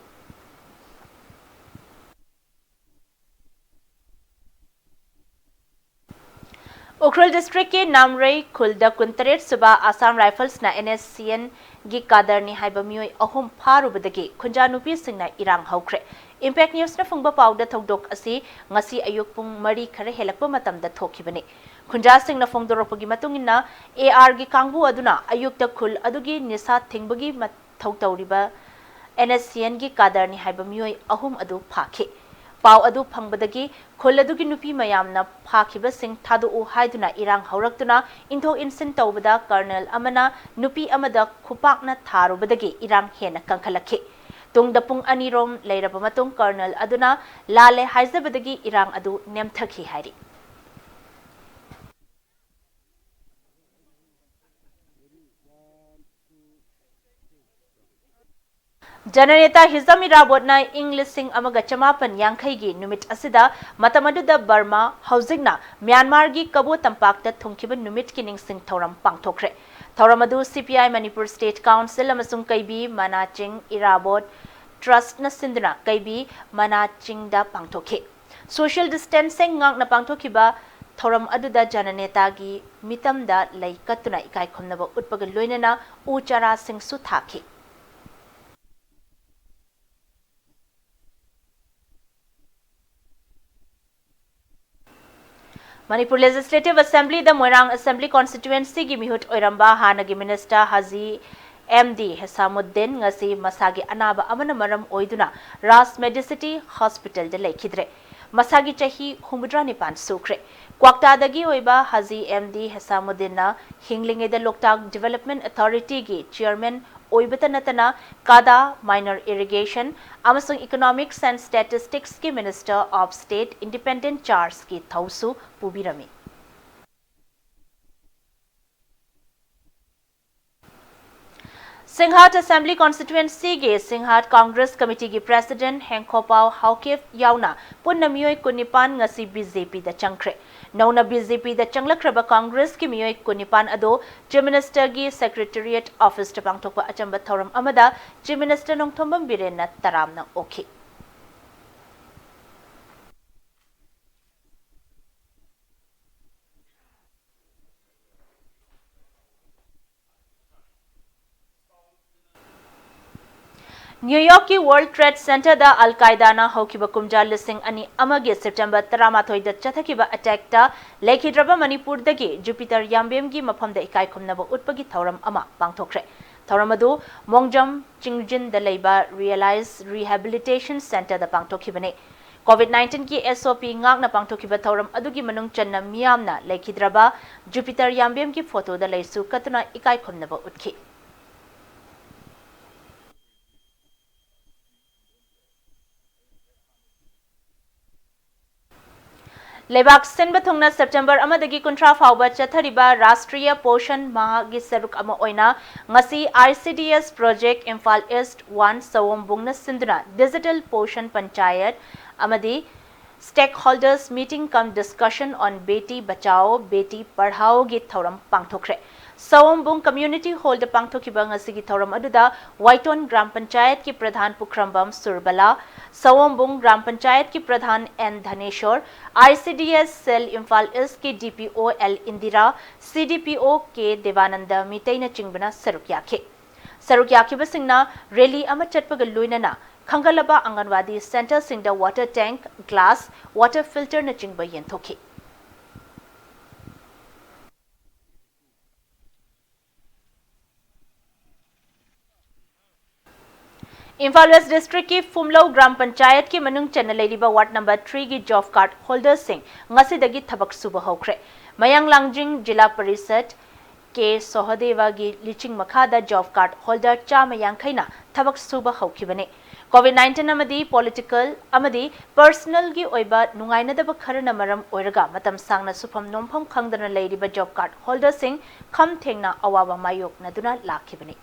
Ukhrul district ke Namrei Khulda Kuntaret Suba Assam Rifles na NSCN gi kadarni haiba mioi ahum pharubadagi khunjanupi singna irang haukre. Impact News na fungba pauda thogdok asi ngasi ayuk pung mari khare helakpa matamda thokibani. Khunja sing na fongdorokpagi matungina AR gi kangbu aduna ayukta khul adugi nisa thingbagi mathau tawriba NSCN gi kadarni haiba mioi ahum adu phakhe. Pau adu phangbadagi khul adugi nupi mayamna phakiba sing thadu u haiduna irang hauraktuna intho insin tawbada colonel amana nupi amada khupakna tharubadagi irang hena kankhalakhe. Tungda pung anirom leiraba matung colonel aduna lale haizabadagi irang adu nemthakhi hairi. Jananeta Hizami Rabotna Englishing Amaga Chamapan Yankhaigi Numit Asida Matamaduda Burma Housingna Myanmar gi Kabo Tampakta Thungkiban Numit Kining Sing Thoram Pangthokre. Thoramadu CPI Manipur State Council Amasung Kaibi Manaching Irabot Trust na Sinduna Kaibi Manaching da Pangthokhe. Social distancing ngang na pangthokiba Thoram aduda Jananeta gi mitamda lai katuna ikai khomnaba utpaga loinana uchara sing su thakhi. Manipur Legislative Assembly the Moirang Assembly Constituency gi mihut oiramba hanagi Minister Haji MD Hesamuddin ngasi masagi anaba amana maram oiduna Ras Medicity Hospital de lekhidre masagi chahi humudra nipan sukre kwakta dagi oiba Haji MD Hesamuddin na hinglinge the Loktak Development Authority gi chairman oibata natana kada minor irrigation amasung economics and statistics ki Minister of State Independent Charge ki thausu pubirami. Singhat Assembly Constituency ge Singhat Congress Committee gi President Henkopao Haukif yauna punna miyoi kunipan ngasi BJP da changkre. Nauna BJP da changlakraba Congress ki miyoi kunipan ado Chief Minister gi Secretariat Office tapang thokpa achamba thoram amada Chief Minister Nongthombam Biren na taram na okhi. New York की World Trade Center da Al Qaeda na haukiba kumja lising ani amage September 13 da chathakiba attack ta lekhidraba Manipur dagi Jupiter Yambem gi mafam da ikai khumnaba utpagi thauram ama pangthokre. Thauram adu Mongjam Chingjin da leiba Realize Rehabilitation Center da pangthokibane. COVID-19 ki SOP ngak na pangthokiba thauram adugi manung channa miyamna lekhidraba Jupiter Yambem ki photo da leisu katuna ikai khumnaba utki. लेबाक सिनब थुंगना September अमदगी कुंट्रा फाउबा चथरिबा राष्ट्रीय पोषण माह गी सरुक अमा ओइना ngasi ICDS project Imphal East 1 सवोम बुंगना सिंदुना डिजिटल पोषण पंचायत अमदी stakeholders meeting cum discussion on Beti Bachao Beti Padhao गी थौरम पांगथोखरे सवोमबुंग कम्युनिटी हॉल द पांगथोखिबा ngasi gi thauram aduda Waiton Gram Panchayat की प्रधान पुखरम्बम सुरबला सवोमबुंग ग्राम पंचायत की प्रधान N Dhaneshwar ICDS cell Imphal East की DPO L Indira CDPO K Devanand मितैना चिंगबना सरुक याखिबसिंगना रैली अमा चटपग लोइनना खंगलबा आंगनवाड़ी सेंटर सिंग द water tank glass water filter न चिंगबा येंथोखि इम्फाल वेस्ट डिस्ट्रिक्ट की फुमलो ग्राम पंचायत की मनुंग चन्न लेरिबा वार्ड नंबर 3 की job card holder Singh ngasi थबक सुब हौख्रे मयांग लांगजिंग जिला परिषद के सोहदेवा की लिचिंग मखादा जॉब कार्ड होल्डर चाम यांखैना थबक सुब हौखिबने COVID-19 अमदी पॉलिटिकल अमदी पर्सनल की ओइबा नुंगाइनदब खरना मरम ओइरगा मतम सांगना सुफम नोमफम खंगदना लेरिबा जॉब कार्ड होल्डर सिंह खम थेंगना अवाबा मायोक नदुना लाखिबने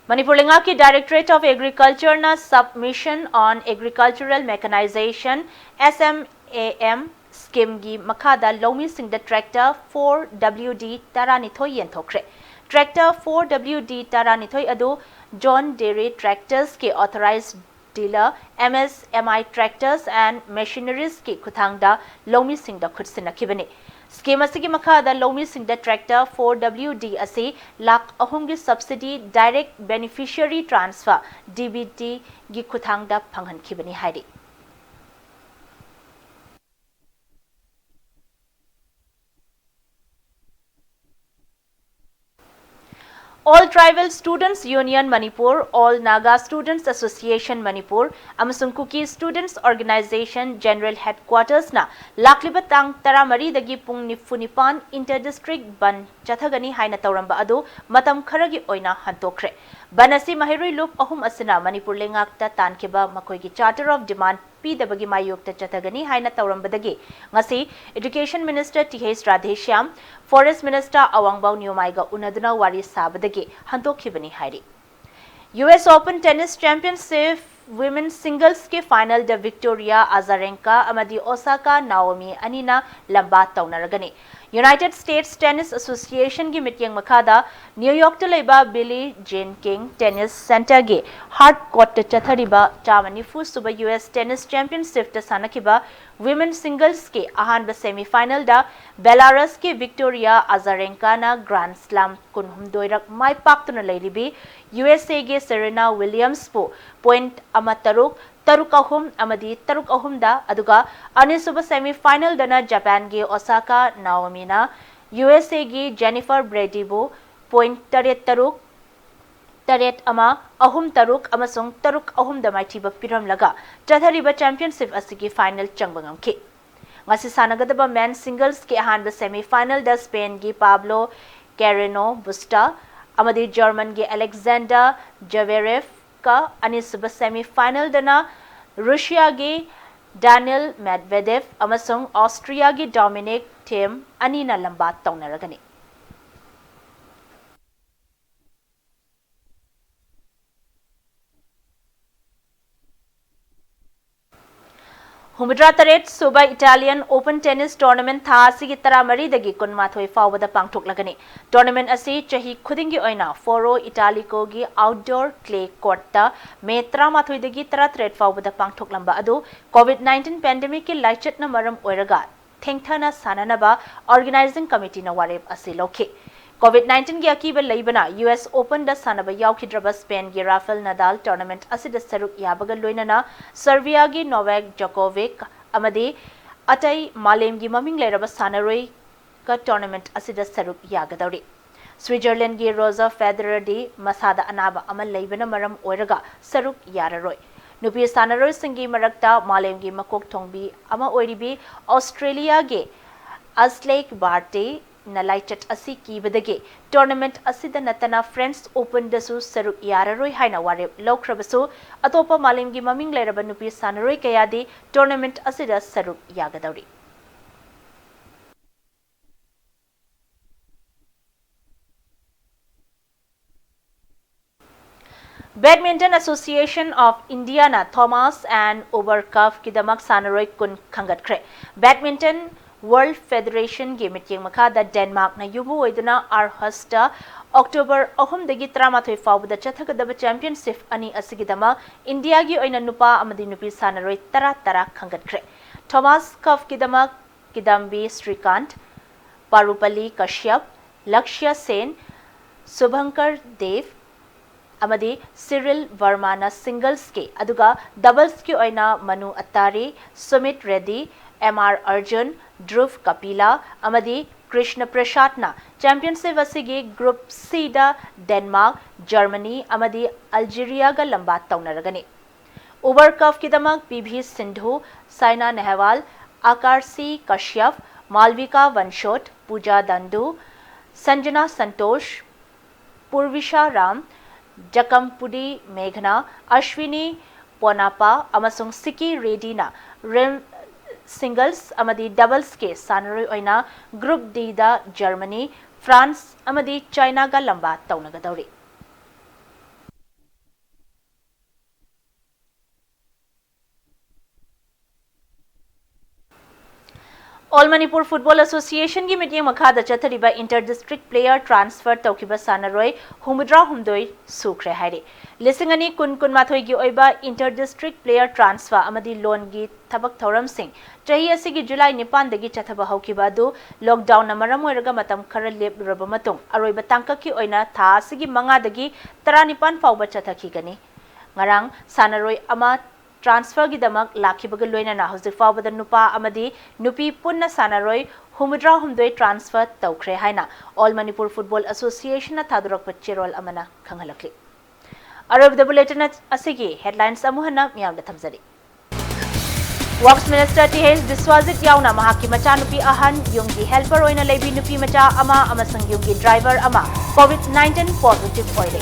Manipur Linga की Directorate of Agriculture na Submission on Agricultural Mechanization SMAM scheme gi makhada lomi sing the tractor 4WD taranithoi yenthokre tractor 4WD taranithoi adu John Deere tractors ke authorized dealer MSMI tractors and machineries ki khuthangda lomi sing da khutsinakibane Scheme asigi makhada lomi sing the tractor 4WD asi lakh ahumgi subsidy direct beneficiary transfer DBT gi khuthangda phanghan khibani hairi All Tribal Students Union Manipur, All Naga Students Association Manipur, amasung Kuki Students Organization General Headquarters na lakliba tang taramari dagi pung nifunipan inter-district ban chathagani haina tauramba adu matam kharagi oina hantokre. Banasi mahirui loop ahum asina Manipur lengakta tankiba makoigi Charter of Demand PWG mayukta chathagani haina taurambadagi ngasi Education Minister TH Radheshyam Forest Minister Awangbao Nyomaiga unaduna wari sabadagi hantokhibani hairi US Open Tennis Championship Women Singles के final द Victoria Azarenka अमदी Osaka Naomi अनिना लंबा तौनरगनी united states tennis association की meeting मखादा New York तलेबा Billie Jean King tennis centre के हार्ड कोर्ट चथरिबा चामनिफु सुबह यूएस टेनिस चैंपियनशिप सानखिबा women singles के अहानब सेमीफाइनल दा बेलारस के विक्टोरिया अजारेंका ना ग्रैंड स्लैम कुनहुमदोइरक माई पाक्तुना लेरिबी यूएसए के सेरेना विलियम्स पो पॉइंट अमा तरुक अहुम अमदी तरुक अहुम दा अदुगा अनिसुब सेमीफाइनल दना जापान के ओसाका नाओमीना यूएसए की जेनिफर ब्रेडिबो पॉइंट तरेट अमा अहुम तरुक अमसुंग तरुक अहुम दमाइथिबा पिरमलगा चथरिबा चैंपियनशिप असigi फाइनल चंगबंगमखि ngasi sanagada men singles ke ahanba semi final da Spain gi Pablo Carreno Busta amadi German gi Alexander Zverev ka anisba semi final dana Russia gi Daniel Medvedev amasung Austria gi Dominic Thiem anina lamba taunaragani Humudra Taret Suba Italian Open Tennis Tournament tha asigi taramari dagi kunmathoi fawbada pangthoklagani tournament asi chahi khudingi oina Foro Italico gi outdoor clay court ta me 13 dagi 33 fawbada pangthoklamba adu COVID-19 pandemic ki laichatna maram oiraga thengthana sananaba organizing committee na warep ase lokhi COVID-19 gi akiba leibana US Open da sanaba yaukidraba Spain gi Rafael Nadal tournament asida saruk yabaga loinana Serbia gi Novak Djokovic amadi atai malem gi maming leraba sanaroi ka tournament asida saruk yagadori Switzerland gi Roger Federer di masada anaba amal leibana maram oiraga saruk yararoi Nupi sanaroi singi marakta malem gi makok thongbi ama oiribi Australia gi Aslake Barte Nalaitat asi kibadage tournament asida natana French Open dasu saruk yararoi haina warep lokrabasu atopa malem gi maming leraba nupi sanaroi kayadi tournament asida saruk yagadori Badminton Association of India na Thomas and Uber Cup kidamak sanaroi kun khangatkre Badminton World Federation gi meeting makada Denmark na yubu oiduna Arhusta October 3 dagi 13 fawbada chathagadaba championship ani asigidama India gi oina nupa amadi nupi sanaroi tara khangatkre Thomas Cup kidamak Kidambi Srikant Parupali Kashyap Lakshya Sen Subhankar Dev amadi Cyril Varmana singles ke aduga doubles ke oina Manu Attari Sumit Reddy MR Arjun Dhruv Kapila amadi Krishna Prasad na championship asigi group C da Denmark Germany amadi Algeria ga lamba taunaragani Uber Cup kidamak PV Sindhu Saina Nehwal Akarshi Kashyap Malvika Vanshot Pooja Dandu Sanjana Santosh Purvisha Ram Jakampudi Meghna, Ashwini Ponapa, amasung Siki Reddy na Rim singles amadi doubles ke sanaroi oina Group D da Germany, France amadi China ga lamba taunagadauri. All Manipur Football Association gi meeting makhada chathariba inter-district player transfer taukiba sanaroi humudra humdoi sukre haire lisingani kun mathoi gi oiba inter-district player transfer amadi loan gi thabak thoram sing chahi asigi July 9 dagi chathaba haukiba adu lockdown na maram oiraga matam khara lep raba matung aroiba tangka ki oina tha asigi manga dagi 19 fawba chathaki gani ngarang sanaroi ama transfer gi damak lakhibaga loina na hojik fawbada nupa amadi nupi punna sanaroi humudra humdoi transfer tawkhre haina All Manipur Football Association na thadurak pachirol amana khanghalakli Arab the bulletin asigi headlines amuhana miyamda thamjari Works Minister T.H. Biswajit yauna mahaki macha nupi ahan yungi helper oina lebi nupi macha ama amasang yungi driver ama COVID-19 positive oile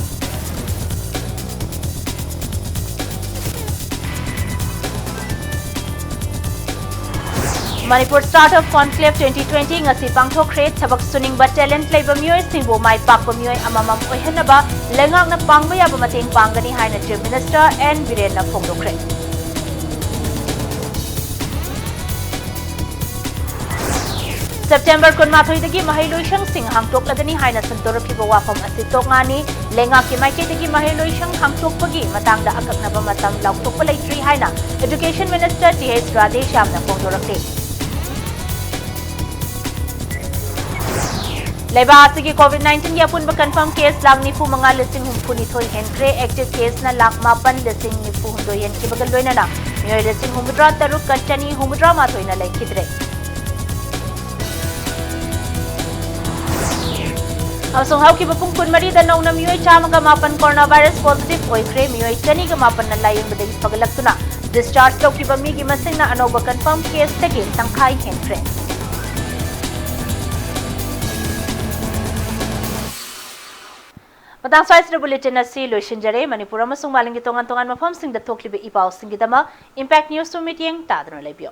Manipur Startup Conclave 2020 ngasi pangthokre thabak suning ba talent leiba mioi singbo mai pakpa mioi amamam oihanaba lengak na pangba yaba mateng pangani haina Chief Minister N Viren na phongdokre September kunmathoi dagi mahiloishang sing hangtok ladani haina santoraki ba wafam asitok ngani lengak ki maike dagi mahiloishang hangtok pagi matangda akaknaba matam lauktok pa leitri haina Education Minister T.H. Radhesham na phongdokre Leba asigi COVID-19 gi apun ba confirm case lang ni fu mga lising humpuni thoi henkre active case na lak mapan lising ni fu hundo yen ki bagal loina na mioi lising humudra taruk kachani humudra ma thoi na lai kidre Amsong hau ki bapung kun mari da nau na mioi chama ga mapan coronavirus positive oikre mioi chani ga mapan na layong badagi pagalak tuna discharge to ki ba mi gi masing na anoba confirm case tagi tangkai henkre Matang size na bulletin na si Loishinjare, Manipur amasung maling gitongan-tongan mafam sing da toklibe ipaw sing gidama, Impact News to meeting, tadano lebyo.